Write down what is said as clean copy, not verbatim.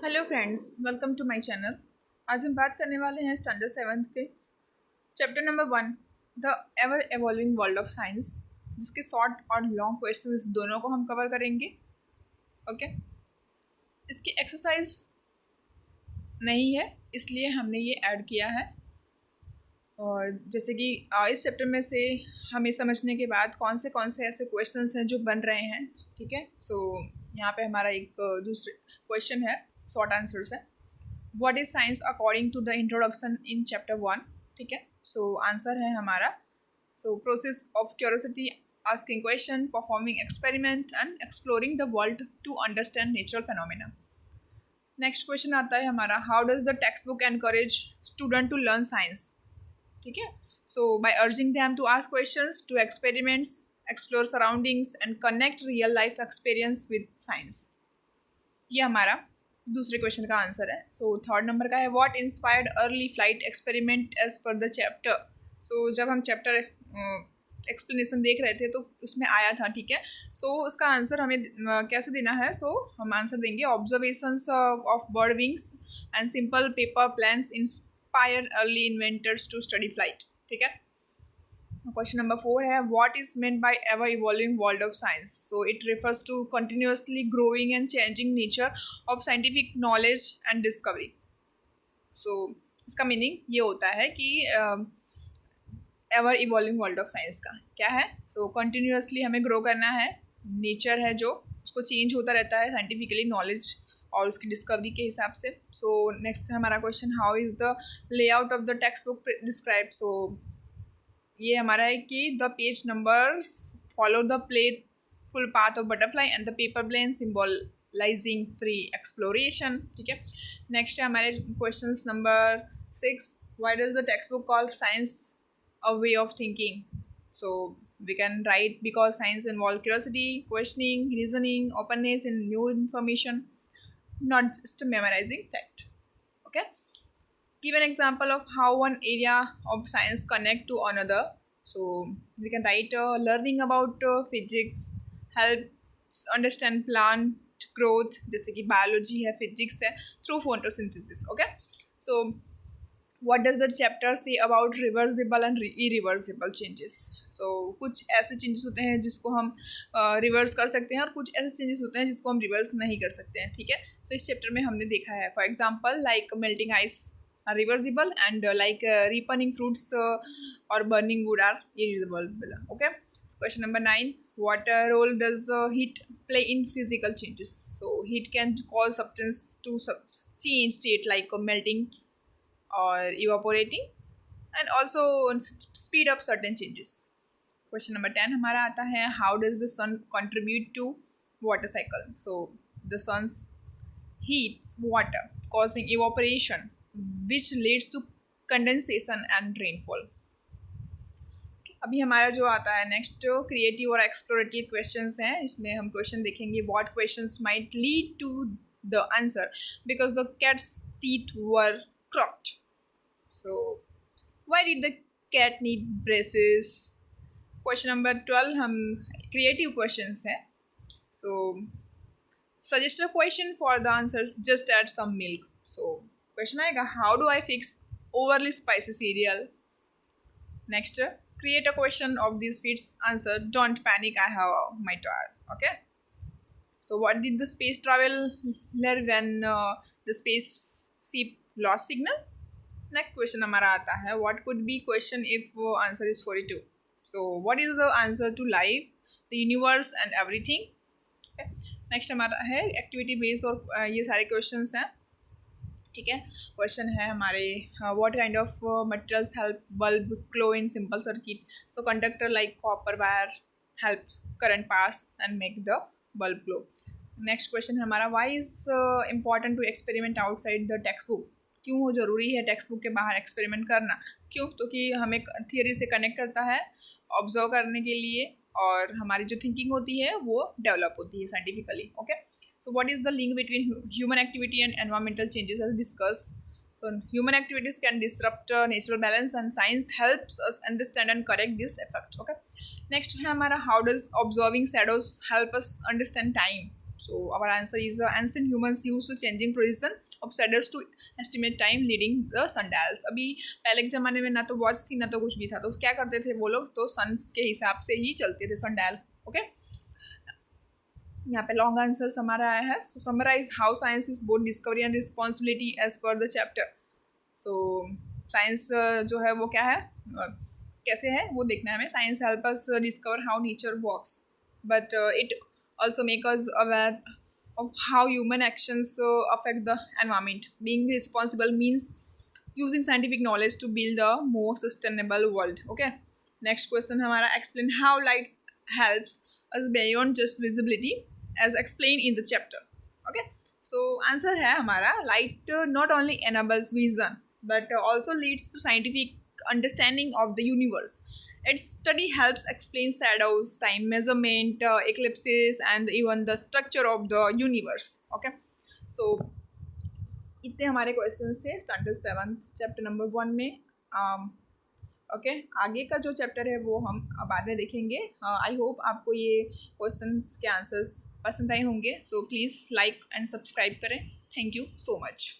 Hello friends, welcome to my channel. आज हम बात करने वाले हैं स्टैंडर्ड सेवन्थ के chapter number 1, the ever evolving world of science, जिसके शॉर्ट और लॉन्ग क्वेश्चंस दोनों को हम कवर करेंगे। ओके, इसकी एक्सरसाइज नहीं है इसलिए हमने ये ऐड किया है। और जैसे कि इस चैप्टर में से हमें समझने के बाद कौन से ऐसे क्वेश्चंस हैं जो बन रहे हैं। ठीक है, सो यहाँ पे हमारा एक दूसरे क्वेश्चन है, शॉर्ट आंसर्स है। What is science according to the introduction in chapter 1। ठीक है, सो आंसर है हमारा process of curiosity, asking question, performing experiment and exploring the world to understand natural phenomena. Next question आता है हमारा, how does the text book encourage student to learn science. ठीक है, so by urging them to ask questions, to experiments, explore surroundings and connect real life experience with science. ये हमारा दूसरे question का answer है। सो थर्ड नंबर का है, what inspired early flight experiment as per the chapter. So जब हम chapter explanation देख रहे थे तो उसमें आया था। ठीक है, सो उसका आंसर हमें कैसे देना है। सो हम आंसर देंगे, observations of bird wings and simple paper planes inspire early inventors to study flight. ठीक है, क्वेश्चन नंबर 4 है, what is meant by ever evolving world of science. So it refers to continuously growing and changing nature of scientific knowledge and discovery. So इसका meaning ये होता है कि ever evolving world of science का क्या है। सो continuously हमें grow करना है, नेचर है जो उसको चेंज होता रहता है साइंटिफिकली, नॉलेज और उसकी डिस्कवरी के हिसाब से। सो नेक्स्ट हमारा question, how is the layout of the text book describe. So ये हमारा है कि the page numbers follow the playful path of butterfly and the paper plane symbolising free exploration. ठीक है, नेक्स्ट है हमारे question number 6, why does the text book call science a way of thinking. So we can write because science involves curiosity, questioning, reasoning, openness in new information, not just memorizing fact. Okay, give an example of how one area of science connect to another. So we can write, learning about physics helps understand plant growth, जैसे कि biology है, physics है, through photosynthesis. Okay, so what does the chapter say about reversible and irreversible changes. So कुछ ऐसे changes होते हैं जिसको हम रिवर्स कर सकते हैं और कुछ ऐसे changes होते हैं जिसको हम रिवर्स नहीं कर सकते हैं। ठीक है, so इस चैप्टर में हमने देखा है, for example like melting ice are reversible and like ripening fruits or burning wood are irreversible. Okay, so question number 9, what role does heat play in physical changes. So heat can cause substance to change state like melting or evaporating and also speed up certain changes. Question number 10 हमारा आता है, how does the sun contribute to water cycle. So the sun's heats water causing evaporation which leads to condensation and rainfall. अभी हमारा जो आता है next, creative और explorative questions हैं। इसमें हम क्वेश्चन देखेंगे, what questions might lead to the answer because the cat's teeth were crooked. So why did the cat need braces. Question number 12 हम क्रिएटिव क्वेश्चंस हैं. So suggest a question for the answers, just add some milk. So question आएगा, how do I fix overly spicy cereal. Next, create a question of these fits answer, don't panic, I have my toy. Okay, so what did the space traveler when the spaceship lost signal. Next question हमारा आता है, what could be question if answer is 42. So what is the answer to life, the universe and everything. Okay. Next हमारा है activity based और ये सारे questions हैं. ठीक है, क्वेश्चन है हमारे, what kind of materials help bulb glow in simple circuit. So conductor like copper wire helps current pass and make the bulb glow. Next question है हमारा, why is important to experiment outside the text book. क्यों ज़रूरी है text book के बाहर experiment करना. क्यों, तो कि हमें थियरी से कनेक्ट करता है ऑब्जर्व करने के लिए और हमारी जो थिंकिंग होती है वो डेवलप होती है scientifically. Okay, so what is the link between human activity and environmental changes as discuss. So human activities can disrupt natural balance and science helps us understand and correct this effect. Okay, next है हमारा, how does observing shadows help us understand time. So our answer is ancient humans used to changing position of saddles to estimate time leading the sundials. अभी पहले के ज़माने में ना तो watch थी ना तो कुछ भी था, तो क्या करते थे वो लोग, तो सन्स के हिसाब से ही चलते थे sundial. ओके, यहाँ पे लॉन्ग आंसर्स हमारा आया है. So summarise how science is both discovery and responsibility as per the chapter. So science जो है वो क्या है, कैसे है वो देखना है हमें. Science help us discover how nature works, but it also make us aware of how human actions affect the environment. Being responsible means using scientific knowledge to build a more sustainable world. Okay, next question हमारा, explain how light helps us beyond just visibility as explained in the chapter. Okay, so answer है हमारा, light not only enables vision but also leads to scientific understanding of the universe. Its study helps explain shadows, time measurement, eclipses, and even the structure of the universe. Okay, so इतने हमारे questions थे standard 7th chapter number 1 में. Okay, आगे का जो chapter है वो हम बाद में देखेंगे. आई होप आपको ये क्वेश्चंस के आंसर्स पसंद आए होंगे. So please like and subscribe करें. Thank you so much.